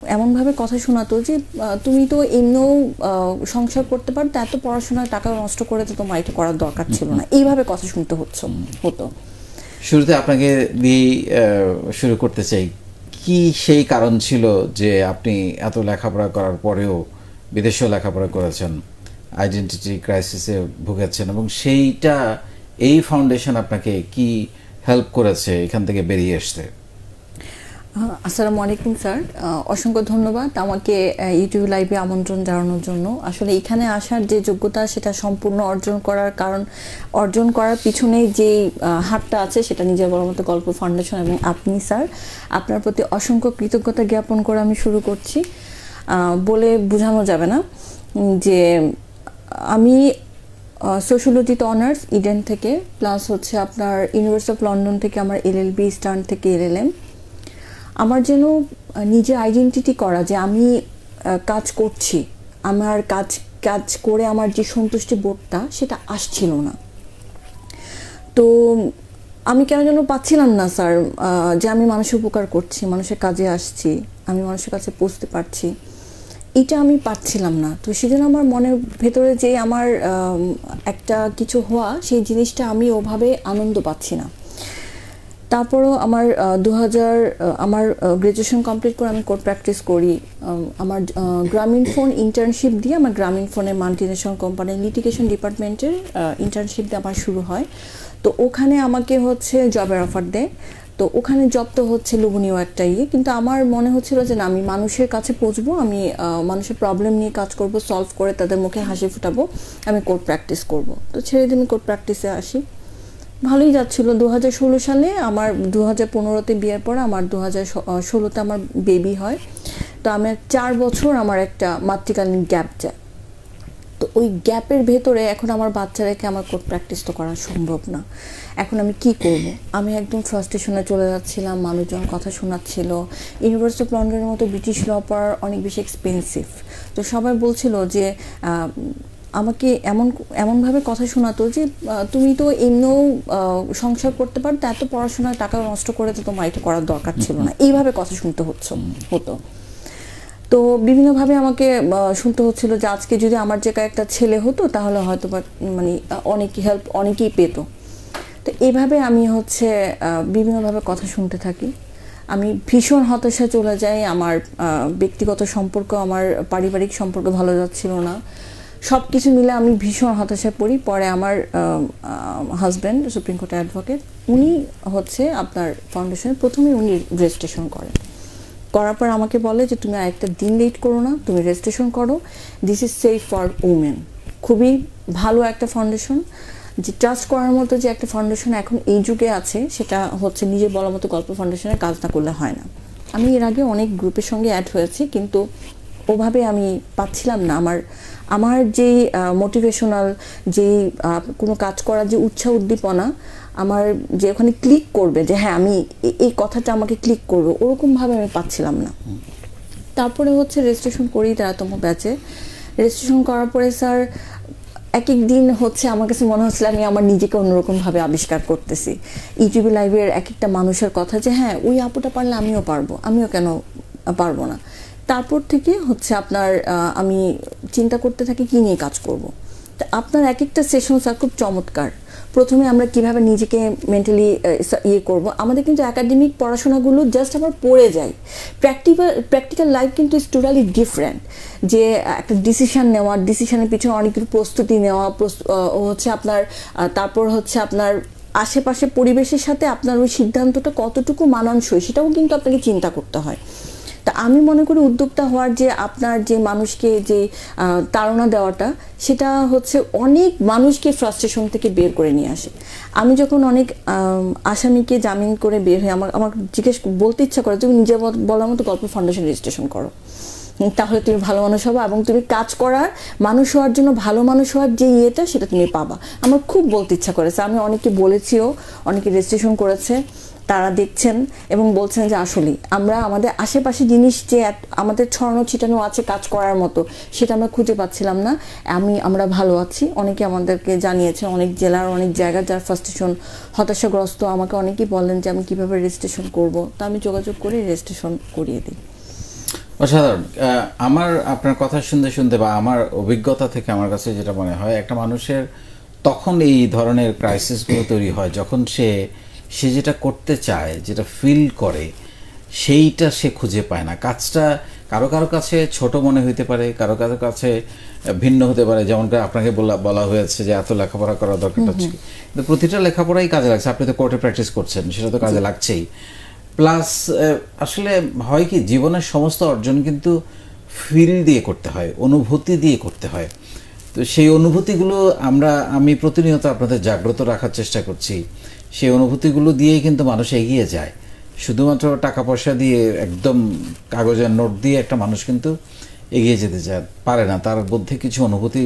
এমনভাবে কথা শোনাতো যে তুমি তো এমনিও সংসার করতে পারো, এত পড়াশোনার টাকা নষ্ট করে তো তোমার এটা করার দরকার ছিল না, এইভাবে কথা শুনতে হতো। শুরুতে আপনাকে দিয়ে শুরু করতে চাই, কি সেই কারণ ছিল যে আপনি এত লেখাপড়া করার পরেও বিদেশেও লেখাপড়া করেছেন, আইডেন্টিটি ক্রাইসিসে ভুগেছেন, এবং সেইটা এই ফাউন্ডেশন আপনাকে কি হেল্প করেছে এখান থেকে বেরিয়ে আসতে? আসসালামু আলাইকুম স্যার, অসংখ্য ধন্যবাদ আমাকে ইউটিউব লাইভে আমন্ত্রণ জানানোর জন্য। আসলে এখানে আসার যে যোগ্যতা সেটা সম্পূর্ণ অর্জন করার পিছনে যে হাতটা আছে সেটা নিজের বলার মতো গল্প ফাউন্ডেশন এবং আপনি স্যার, আপনার প্রতি অসংখ্য কৃতজ্ঞতা জ্ঞাপন করে আমি শুরু করছি। বলে বোঝানো যাবে না যে আমি সোশিওলজিতে অনার্স ইডেন থেকে, প্লাস হচ্ছে আপনার ইউনিভার্সিটি অফ লন্ডন থেকে আমার LLB, স্টার্ন থেকে LLM। আমার যেন নিজের আইডেন্টিটি করা যে আমি কাজ করছি, আমার কাজ করে আমার যে সন্তুষ্টি বোধটা সেটা আসছিল না। তো আমি কেন যেন পাচ্ছিলাম না স্যার যে আমি মানুষের উপকার করছি, মানুষের কাজে আসছি, আমি মানুষের কাছে পৌঁছতে পারছি, এটা আমি পাচ্ছিলাম না। তো সেজন্য আমার মনের ভেতরে যে আমার একটা কিছু হওয়া, সেই জিনিসটা আমি ওভাবে আনন্দ পাচ্ছি না। তারপরও আমার আমার গ্র্যাজুয়েশন কমপ্লিট করে আমি কোর্ট প্র্যাকটিস করি। আমার গ্রামীণফোন ইন্টার্নশিপ দিয়ে, আমার গ্রামীণফোনের মাল্টিনেশনাল কোম্পানির লিটিগেশন ডিপার্টমেন্টের ইন্টার্নশিপ দিয়ে আমার শুরু হয়। তো ওখানে আমাকে হচ্ছে জবের অফার দেয়। তো ওখানে জব তো হচ্ছে লোভনীয় একটা কিন্তু আমার মনে হচ্ছিল যে না, আমি মানুষের কাছে পৌঁছবো, আমি মানুষের প্রবলেম নিয়ে কাজ করব, সলভ করে তাদের মুখে হাসি ফুটাবো, আমি কোর্ট প্র্যাকটিস করব। তো ছেড়ে দিয়ে আমি কোর্ট প্র্যাকটিসে আসি। ভালোই যাচ্ছিল 2016 সালে। আমার 2015-তে বিয়ের পর আমার 2016-তে আমার বেবি হয়। তো আমার 4 বছর আমার একটা মাতৃকালীন গ্যাপ যায়। তো ওই গ্যাপের ভেতরে এখন আমার বাচ্চা রেখে আমার কোর্ট প্র্যাকটিস তো করা সম্ভব না। এখন আমি কি করব? আমি একদম ফ্রাস্ট্রেশনে চলে যাচ্ছিলাম, মানুষজন কথা শোনাচ্ছিল। ইউনিভার্সিটি অফ লন্ডনের মতো ব্রিটিশ ল পড়ার অনেক বেশি এক্সপেন্সিভ। তো সবাই বলছিল যে আমাকে এমনভাবে কথা শোনাতো যে তুমি তো এমনিও সংসার করতে পারো, এত পড়াশোনার টাকা নষ্ট করে তো তোমার এটা করার দরকার ছিল না, এইভাবে কথা শুনতে হতো। তো বিভিন্নভাবে আমাকে শুনতে হচ্ছিল যে আজকে যদি আমার জায়গায় একটা ছেলে হতো তাহলে হয়তো মানে অনেকেই পেতো। তো এইভাবে আমি হচ্ছে বিভিন্নভাবে কথা শুনতে থাকি। আমি ভীষণ হতাশা চলে যাই। আমার ব্যক্তিগত সম্পর্ক, আমার পারিবারিক সম্পর্ক ভালো যাচ্ছিল না। সব কিছু মিলে আমি ভীষণ হতাশায় পড়ি। পরে আমার হাজব্যান্ড সুপ্রিম কোর্টের অ্যাডভোকেট, উনি হচ্ছে আপনার ফাউন্ডেশনে প্রথমে উনি রেজিস্ট্রেশন করার পর আমাকে বলে যে তুমি আরেকটা দিন লেট করো না, তুমি রেজিস্ট্রেশন করো, this is safe for women. খুবই ভালো একটা ফাউন্ডেশন, যে ট্রাস্ট করার মতো যে একটা ফাউন্ডেশন এখন এই যুগে আছে, সেটা হচ্ছে নিজের বলার মতো গল্প ফাউন্ডেশনের কাজ না করলে হয় না। আমি এর আগে অনেক গ্রুপের সঙ্গে অ্যাড হয়েছি, কিন্তু ওভাবে আমি পাচ্ছিলাম না আমার যেই মোটিভেশনাল, যেই কোনো কাজ করার যে উৎসাহ উদ্দীপনা, আমার যে ওখানে ক্লিক করবে যে হ্যাঁ আমি এই কথাটা আমাকে ক্লিক করবে, ওরকমভাবে আমি পাচ্ছিলাম না। তারপরে হচ্ছে রেজিস্ট্রেশন করি 13তম ব্যাচে। রেজিস্ট্রেশন করার পরে স্যার এক এক দিন হচ্ছে আমার কাছে মনে হচ্ছিল আমি আমার নিজেকে অন্যরকমভাবে আবিষ্কার করতেছি। ইউটিউব লাইভের এক একটা মানুষের কথা যে হ্যাঁ ওই আপুটা পারলে আমিও পারবো, আমিও কেন পারবো না। তারপর থেকে হচ্ছে আপনার আমি চিন্তা করতে থাকি কী নিয়ে কাজ করব। তো আপনার এক একটা সেশন স্যার খুব চমৎকার। প্রথমে আমরা কিভাবে নিজেকে মেন্টালি করব। আমাদের কিন্তু একাডেমিক পড়াশোনাগুলো জাস্ট আমরা পড়ে যাই, প্র্যাকটিক্যাল লাইফ কিন্তু ইজ টোটালি ডিফারেন্ট। যে একটা ডিসিশনের পিছনে অনেকগুলো প্রস্তুতি নেওয়া, হচ্ছে আপনার তারপর হচ্ছে আপনার আশেপাশে পরিবেশের সাথে আপনার ওই সিদ্ধান্তটা কতটুকু মানানসই সেটাও কিন্তু আপনাকে চিন্তা করতে হয়। তা আমি মনে করি উদ্যোক্তা হওয়ার যে আপনার যে মানুষকে যে তাড়না দেওয়াটা, সেটা হচ্ছে অনেক মানুষকে ফ্রাস্ট্রেশন থেকে বের করে নিয়ে আসে। আমি যখন অনেক আসামিকে জামিন করে বের হয়ে আমার বলতে ইচ্ছা করে তুমি নিজে বলার মতো গল্প ফাউন্ডেশন রেজিস্ট্রেশন করো, তাহলে তুমি ভালো মানুষ হবা এবং তুমি কাজ করার মানুষ হওয়ার জন্য ভালো মানুষ হওয়ার যে সেটা তুমি পাবা। আমার খুব বলতে ইচ্ছা করেছে। আমি অনেকে বলেছিও, অনেকে রেজিস্ট্রেশন করেছে, তারা দেখছেন এবং বলছেন যে আসলেই আমরা আমাদের আশেপাশে জিনিস যে আমাদের ছড়ানো ছিটানো আছে কাজ করার মতো, সেটা আমরা খুঁজে পাচ্ছিলাম না। আমরা ভালো আছি। অনেকে আমাদেরকে জানিয়েছেন, অনেক জেলার অনেক জায়গায় যার ফ্রাস্ট্রেশন, হতাশাগ্রস্ত, আমাকে অনেকেই বলেন যে আমি কীভাবে রেজিস্ট্রেশন করব। তা আমি যোগাযোগ করে রেজিস্ট্রেশন করিয়ে দিই। অসাধারণ। আমার আপনার কথা শুনতে শুনতে বা আমার অভিজ্ঞতা থেকে আমার কাছে যেটা মনে হয়, একটা মানুষের তখন এই ধরনের ক্রাইসিসগুলো তৈরি হয় যখন সে সে যেটা করতে চায়, যেটা ফিল করে, সেইটা সে খুঁজে পায় না। কাজটা কারো কারো কাছে ছোট মনে হইতে পারে, কারো কারো কাছে ভিন্ন হতে পারে। যেমন আপনাকে বলা হয়েছে যে এত লেখাপড়া করার দরকারটা হচ্ছে কি, কিন্তু প্রতিটা লেখাপড়াই কাজে লাগছে। আপনি তো কোর্টে প্র্যাকটিস করছেন, সেটা তো কাজে লাগছেই। প্লাস আসলে হয় কি, জীবনের সমস্ত অর্জন কিন্তু ফিল দিয়ে করতে হয়, অনুভূতি দিয়ে করতে হয়। তো সেই অনুভূতিগুলো আমি প্রতিনিয়ত আপনাদের জাগ্রত রাখার চেষ্টা করছি। সেই অনুভূতিগুলো দিয়েই কিন্তু মানুষ এগিয়ে যায়। শুধুমাত্র টাকা পয়সা দিয়ে, একদম কাগজের নোট দিয়ে একটা মানুষ কিন্তু এগিয়ে যেতে পারে না। তার মধ্যে কিছু অনুভূতি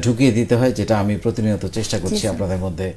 ঢুকিয়ে দিতে হয়, যেটা আমি প্রতিনিয়ত চেষ্টা করছি আপনাদের মধ্যে